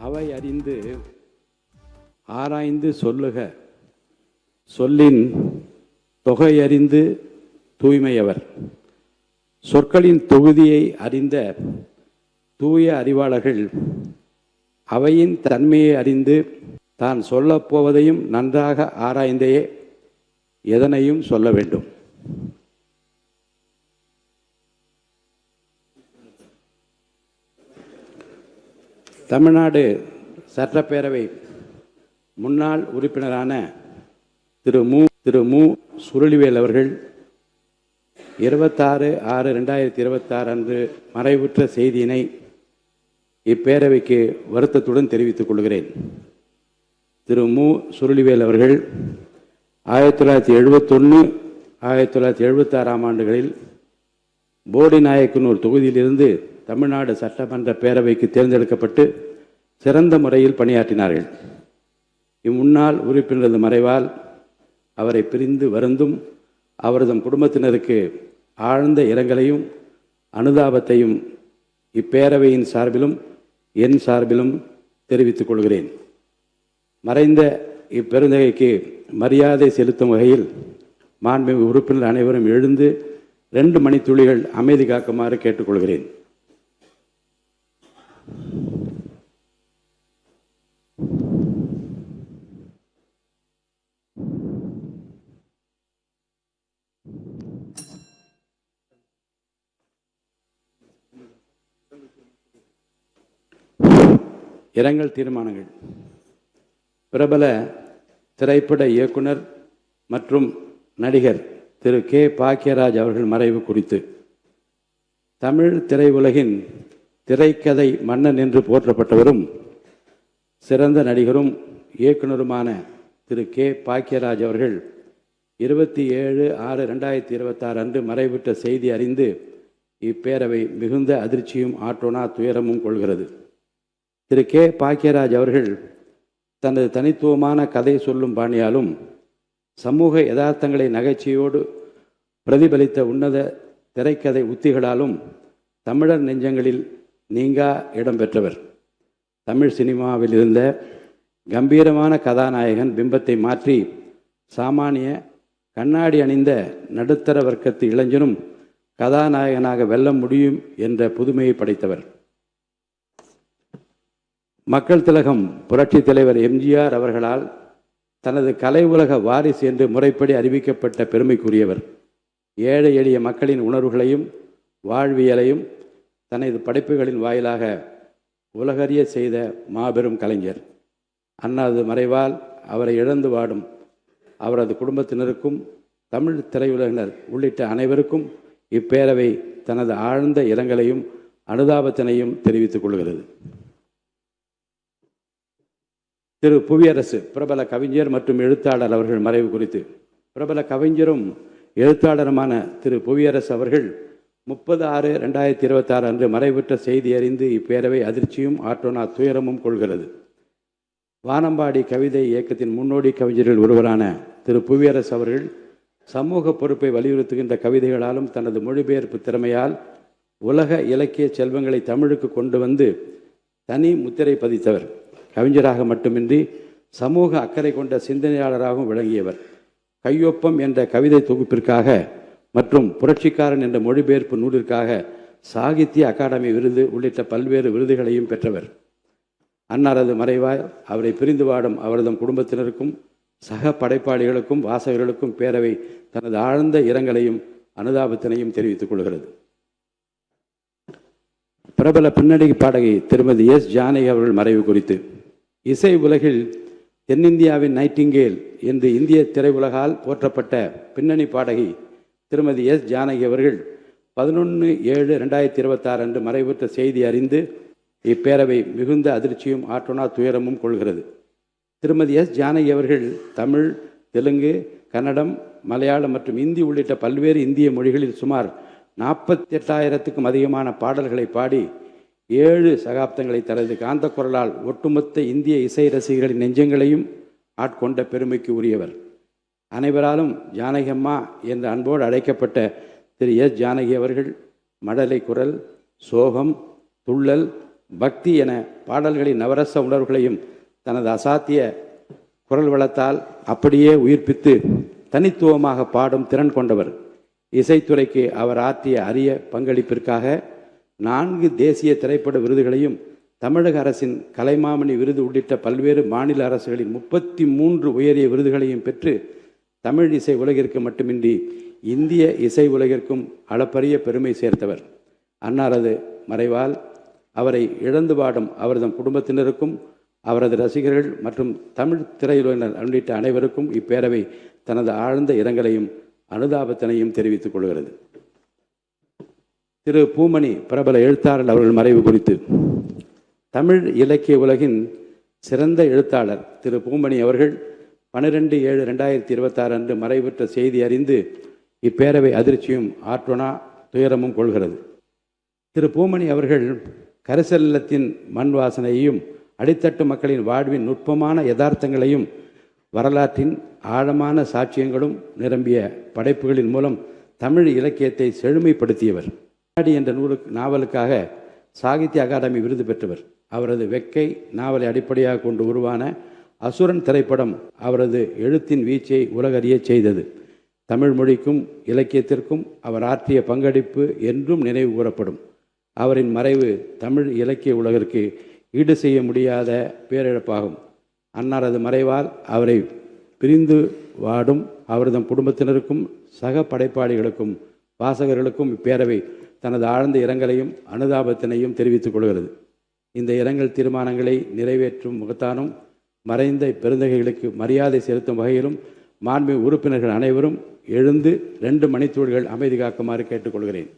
அவை அறிந்து ஆராய்ந்து சொல்லுக, சொல்லின் தொகையறிந்து தூய்மையவர். சொற்களின் தொகுதியை அறிந்த தூய அறிவாளர்கள் அவையின் தன்மையை அறிந்து தான் சொல்லப்போவதையும் நன்றாக ஆராய்ந்தே எதனையும் சொல்ல வேண்டும். தமிழ்நாடு சட்டப்பேரவை முன்னாள் உறுப்பினரான திரு மு சுருளிவேல் அவர்கள் 26/6/2026 அன்று மறைவுற்ற செய்தியினை இப்பேரவைக்கு வருத்தத்துடன் தெரிவித்துக் கொள்கிறேன். திரு மு சுருளிவேல் அவர்கள் 1971, 1976 ஆண்டுகளில் போடிநாயக்கனூர் தொகுதியிலிருந்து தமிழ்நாடு சட்டமன்ற பேரவைக்கு தேர்ந்தெடுக்கப்பட்டு சிறந்த முறையில் பணியாற்றினார்கள். இம்முன்னாள் உறுப்பினரது மறைவால் அவரை பிரிந்து வருந்தும் அவரது குடும்பத்தினருக்கு ஆழ்ந்த இரங்கலையும் அனுதாபத்தையும் இப்பேரவையின் சார்பிலும் என் சார்பிலும் தெரிவித்துக் கொள்கிறேன். மறைந்த இப்பெருந்தகைக்கு மரியாதை செலுத்தும் வகையில் மாண்புமிகு உறுப்பினர் அனைவரும் எழுந்து 2 மணித்துளிகள் அமைதி காக்குமாறு கேட்டுக்கொள்கிறேன். இரங்கல் தீர்மானங்கள். பிரபல திரைப்பட இயக்குனர் மற்றும் நடிகர் திரு கே. பாக்கியராஜ் அவர்கள் மறைவு குறித்து தமிழ் திரையுலகின் திரைக்கதை மன்னன் என்று போற்றப்பட்டவரும் சிறந்த நடிகரும் இயக்குனருமான திரு கே. பாக்கியராஜ் அவர்கள் 27/6/2026 அன்று மறைவிட்ட செய்தி அறிந்து இப்பேரவை மிகுந்த அதிர்ச்சியும் ஆற்றோனா துயரமும் கொள்கிறது. திரு கே. பாக்கியராஜ் அவர்கள் தனது தனித்துவமான கதை சொல்லும் பாணியாலும் சமூக யதார்த்தங்களை நகைச்சுவையோடு பிரதிபலித்த உன்னத திரைக்கதை உத்திகளாலும் தமிழர் நெஞ்சங்களில் நீங்கா இடம்பெற்றவர். தமிழ் சினிமாவில் இருந்த கம்பீரமான கதாநாயகன் பிம்பத்தை மாற்றி சாமானிய கண்ணாடி அணிந்த நடுத்தர வர்க்கத்து இளைஞனும் கதாநாயகனாக வெல்ல முடியும் என்ற புதுமையை படைத்தவர். மக்கள் திலகம் புரட்சி தலைவர் எம்ஜிஆர் அவர்களால் தனது கலை உலக வாரிசு என்று முறைப்படி அறிவிக்கப்பட்ட பெருமைக்குரியவர். ஏழை எளிய மக்களின் உணர்வுகளையும் வாழ்வியலையும் தனது படைப்புகளின் வாயிலாக உலகறிய செய்த மாபெரும் கலைஞர். அன்னாரது மறைவால் அவரை இழந்து வாடும் அவரது குடும்பத்தினருக்கும் தமிழ் திரையுலகினர் உள்ளிட்ட அனைவருக்கும் இப்பேரவை தனது ஆழ்ந்த இரங்கலையும் அனுதாபத்தினையும் தெரிவித்துக் கொள்கிறது. திரு புவியரசு பிரபல கவிஞர் மற்றும் எழுத்தாளர் அவர்கள் மறைவு குறித்து பிரபல கவிஞரும் எழுத்தாளருமான திரு புவியரசு அவர்கள் 30/6/2026 அன்று மறைவுற்ற செய்தி அறிந்து இப்பேரவை அதிர்ச்சியும் ஆற்றோனா துயரமும் கொள்கிறது. வானம்பாடி கவிதை இயக்கத்தின் முன்னோடி கவிஞர்கள் ஒருவரான திரு புவியரசு அவர்கள் சமூக பொறுப்பை வலியுறுத்துகின்ற கவிதைகளாலும் தனது மொழிபெயர்ப்பு திறமையால் உலக இலக்கிய செல்வங்களை தமிழுக்கு கொண்டு வந்து தனி முத்திரை பதித்தவர். கவிஞராக மட்டுமின்றி சமூக அக்கறை கொண்ட சிந்தனையாளராகவும் விளங்கியவர். கையொப்பம் என்ற கவிதை தொகுப்பிற்காக மற்றும் புரட்சிக்காரன் என்ற மொழிபெயர்ப்பு நூலிற்காக சாகித்ய அகாடமி விருது உள்ளிட்ட பல்வேறு விருதுகளையும் பெற்றவர். அன்னாரது மறைவாய் அவரை பிரிந்து வாடும் அவரது குடும்பத்தினருக்கும் சக படைப்பாளிகளுக்கும் வாசகர்களுக்கும் பேரவை தனது ஆழ்ந்த இரங்கலையும் அனுதாபத்தினையும் தெரிவித்துக் கொள்கிறது. பிரபல பின்னணி பாடகி திருமதி எஸ். ஜானகி அவர்கள் மறைவு குறித்து இசை உலகில் தென்னிந்தியாவின் நைட்டிங்கேல் என்று இந்திய திரையுலகால் போற்றப்பட்ட பின்னணி பாடகி திருமதி எஸ். ஜானகி அவர்கள் 11/7/2026 அன்று மறைவுற்ற செய்தி அறிந்து இப்பேரவை மிகுந்த அதிர்ச்சியும் ஆற்றோனா துயரமும் கொள்கிறது. திருமதி எஸ். ஜானகி அவர்கள் தமிழ், தெலுங்கு, கன்னடம், மலையாளம் மற்றும் இந்தி உள்ளிட்ட பல்வேறு இந்திய மொழிகளில் சுமார் 48,000க்கும் அதிகமான பாடல்களை பாடி 7 சகாப்தங்களை தனது காந்த குரலால் ஒட்டுமொத்த இந்திய இசை ரசிகர்களின் நெஞ்சங்களையும் ஆட்கொண்ட பெருமைக்கு உரியவர். அனைவராலும் ஜானகி அம்மா என்ற அன்போடு அழைக்கப்பட்ட திரு எஸ். ஜானகி அவர்கள் மடலை குரல், சோகம், துள்ளல், பக்தி என பாடல்களின் நவரச உணர்வுகளையும் தனது அசாத்திய குரல் வளத்தால் அப்படியே உயிர்ப்பித்து தனித்துவமாக பாடும் திறன் கொண்டவர். இசைத்துறைக்கு அவர் ஆற்றிய அரிய பங்களிப்பிற்காக 4 தேசிய திரைப்பட விருதுகளையும் தமிழக அரசின் கலைமாமணி விருது உள்ளிட்ட பல்வேறு மாநில அரசுகளின் 33 உயரிய விருதுகளையும் பெற்று தமிழ் இசை உலகிற்கு மட்டுமின்றி இந்திய இசை உலகிற்கும் அளப்பரிய பெருமை சேர்த்தவர். அன்னாரது மறைவால் அவரை இழந்து வாடும் அவரது குடும்பத்தினருக்கும் அவரது ரசிகர்கள் மற்றும் தமிழ் திரையுலகினர் உள்ளிட்ட அனைவருக்கும் இப்பேரவை தனது ஆழ்ந்த இரங்கலையும் அனுதாபத்தினையும் தெரிவித்துக் கொள்கிறது. திரு பூமணி பிரபல எழுத்தாளர் அவர்கள் மறைவு குறித்து தமிழ் இலக்கிய உலகின் சிறந்த எழுத்தாளர் திரு பூமணி அவர்கள் 12/7/2026 அன்று மறைவுற்ற செய்தி அறிந்து இப்பேரவை அதிர்ச்சியும் ஆற்றொணா துயரமும் கொள்கிறது. திரு பூமணி அவர்கள் கரிசல்லத்தின் மண் வாசனையையும் அடித்தட்டு மக்களின் வாழ்வின் நுட்பமான யதார்த்தங்களையும் வரலாற்றின் ஆழமான சாட்சியங்களும் நிரம்பிய படைப்புகளின் மூலம் தமிழ் இலக்கியத்தை செழுமைப்படுத்தியவர். என்ற நாவலுக்காக சாகித்ய அகாடமி விருது பெற்றவர். அவரது வெக்கை நாவலை அடிப்படையாக கொண்டு உருவான அசுரன் திரைப்படம் அவரது எழுத்தின் வீச்சை உலகறிய செய்தது. தமிழ் மொழிக்கும் இலக்கியத்திற்கும் அவர் ஆற்றிய பங்களிப்பு என்றும் நினைவு கூறப்படும். அவரின் மறைவு தமிழ் இலக்கிய உலகிற்கு ஈடு செய்ய முடியாத பேரிழப்பாகும். அன்னாரது மறைவால் அவரை பிரிந்து வாடும் அவரது குடும்பத்தினருக்கும் சக படைப்பாளிகளுக்கும் வாசகர்களுக்கும் இப்பேரவை தனது ஆழ்ந்த இரங்கலையும் அனுதாபத்தினையும் தெரிவித்துக் கொள்கிறது. இந்த இரங்கல் தீர்மானங்களை நிறைவேற்றும் முகத்தானும் மறைந்த பெருந்தகைகளுக்கு மரியாதை செலுத்தும் வகையிலும் மாண்புமிகு உறுப்பினர்கள் அனைவரும் எழுந்து 2 மணித்துளிகள் அமைதி காக்குமாறு கேட்டுக்கொள்கிறேன்.